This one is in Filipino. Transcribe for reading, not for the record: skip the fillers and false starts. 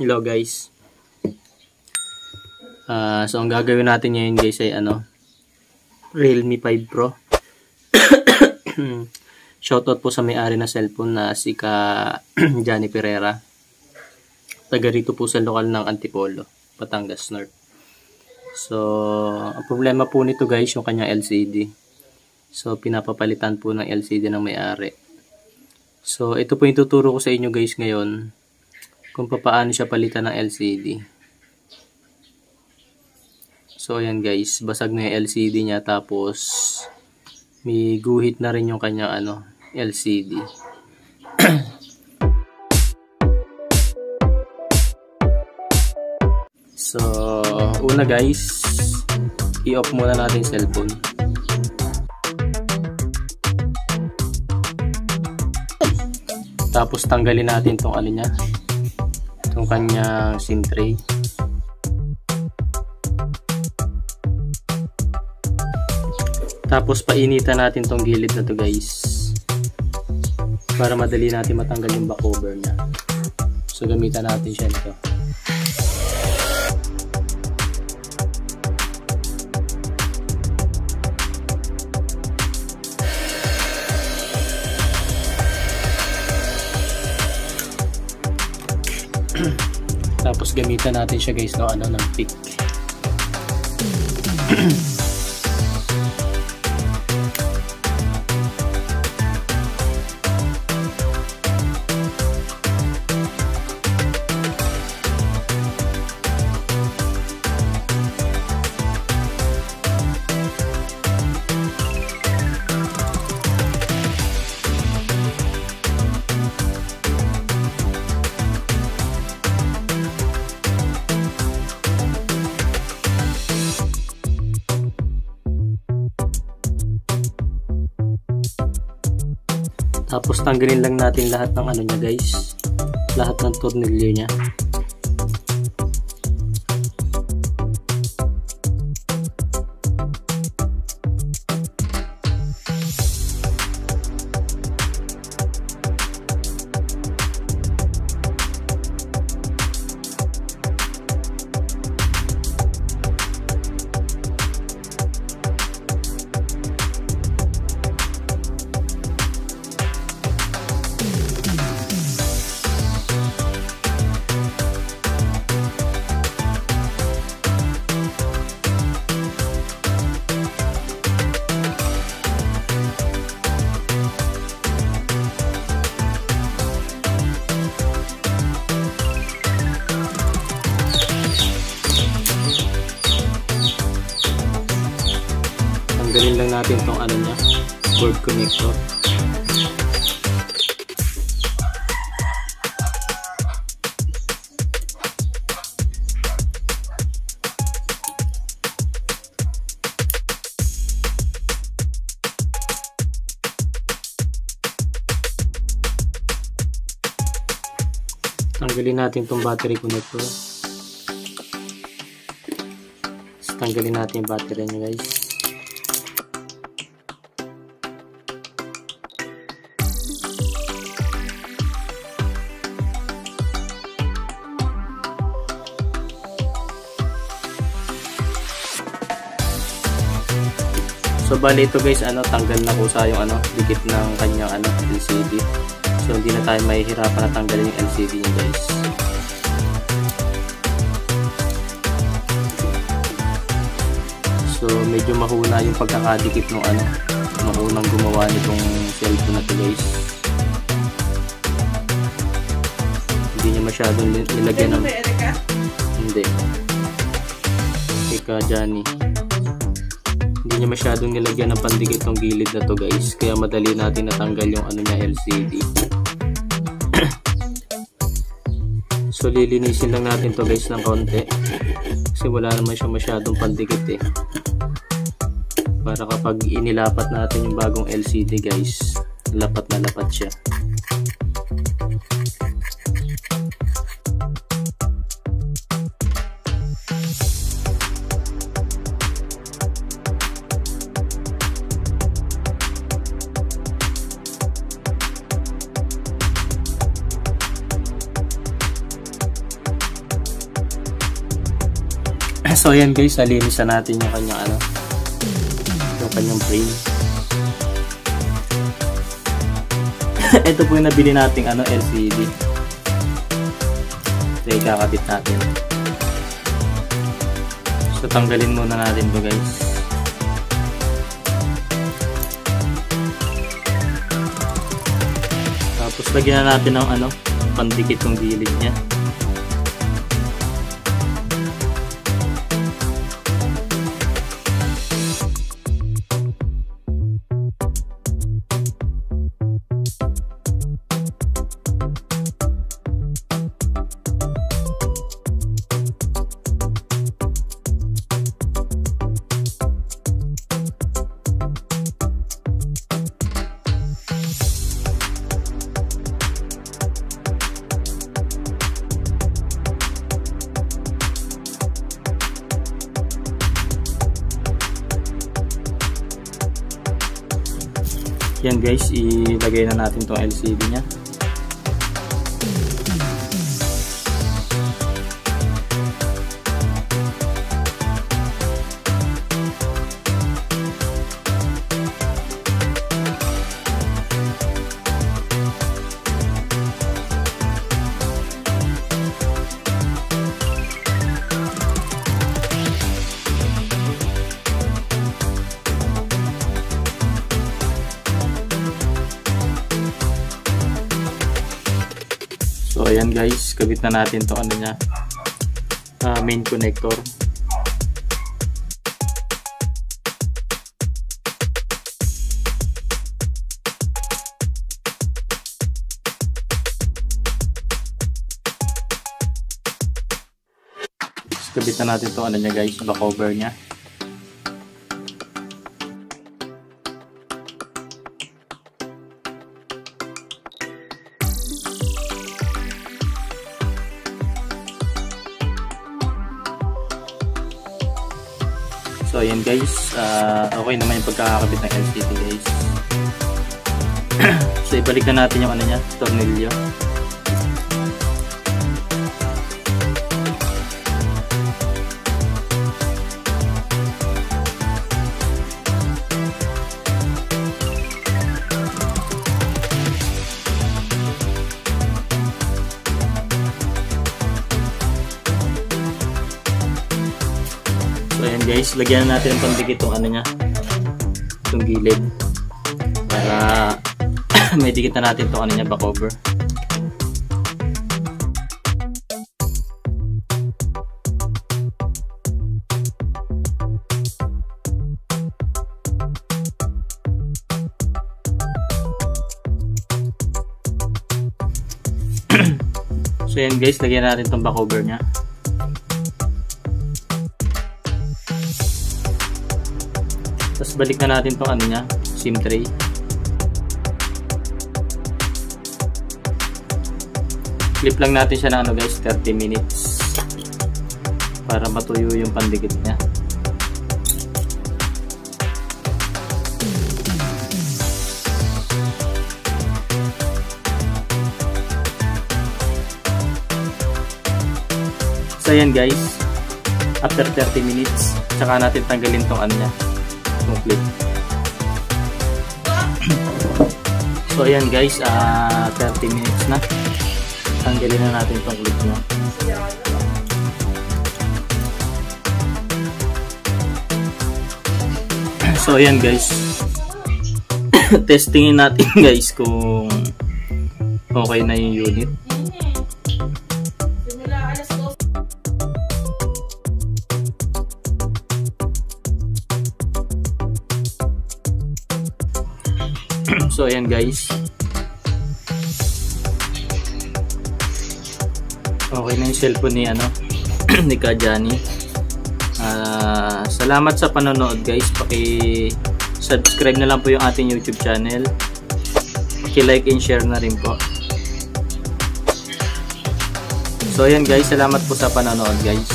Hello guys. So ang gagawin natin ngayon guys ay Realme 5 Pro. Shoutout po sa may-ari na cellphone na si Johnny Pereira. Taga rito po sa lokal ng Antipolo, Batangas North. So ang problema po nito guys yung kanyang LCD. So pinapapalitan po ng LCD ng may-ari. So ito po yung tuturo ko sa inyo guys ngayon kung paano siya palitan ng LCD. So ayan guys, basag na yung LCD niya, tapos may guhit na rin yung kanyang LCD. So una guys, i-off muna natin yung cellphone. Tapos tanggalin natin tong niya, itong kanyang SIM tray. Tapos painitan natin tong gilid na to guys, para madali natin matanggal yung back cover niya. So gamitan natin siya nito. Tapos gamitan natin siya guys ng pick. Tapos tanggalin lang natin lahat ng niya guys, lahat ng tornilyo niya. Tanggalin lang natin tong niya, board connector. Tanggalin natin tong battery connector. Tanggalin natin yung battery niya guys. So bali ito guys, tanggal na po sa yung dikit ng kanyang LCD. So hindi na tayo mahihirapan na tanggalin yung LCD niya guys. So medyo mahuna yung pagkakadikit ng nung unang gumawa nitong cellphone na to guys. Hindi niya masyadong nilagyan ng hindi. Ika Johnny. Hindi niya masyadong nilagyan ng pandikit ng gilid na to guys, kaya madali natin natanggal yung niya LCD. So lilinisin lang natin to guys ng konti, kasi wala naman siya masyadong pandikit para kapag inilapat natin yung bagong LCD guys, lapat na lapat siya. So ayan guys, nalinisan natin yung kanyang yung kanyang frame. Ito po yung nabili nating LCD. So ikakabit natin. So tanggalin muna natin to guys. Tapos lagyan na natin ng pandikit ng gilid niya. Yan guys, ilagay na natin tong LCD nya. So ayan guys, kabit na natin to niya, main connector. Kabit na natin to niya guys, back cover niya. So ayan guys, okay naman yung pagkakakabit ng LCD guys. So ibalik na natin yung niya, tornilyo. So ayan guys, lagyan natin ng pandikit itong niya, itong gilid, para may dikit na natin itong niya, back cover. So ayan guys, lagyan natin itong back cover nya. Tapos balik na natin itong niya, SIM tray. Clip lang natin siya ng guys, 30 minutes para matuyo yung pandikit niya. So ayan guys, after 30 minutes, tsaka natin tanggalin itong niya, itong clip. So ayan guys, 30 minutes na. Tanggalin na natin itong clip niya. So ayan guys, testingin natin guys kung okay na yung unit. So ayan guys, okay na yung cellphone ni ni Kajani. Salamat sa panonood guys. Paki-subscribe na lang po yung ating YouTube channel. Paki-like and share na rin po. So ayan guys, salamat po sa panonood guys.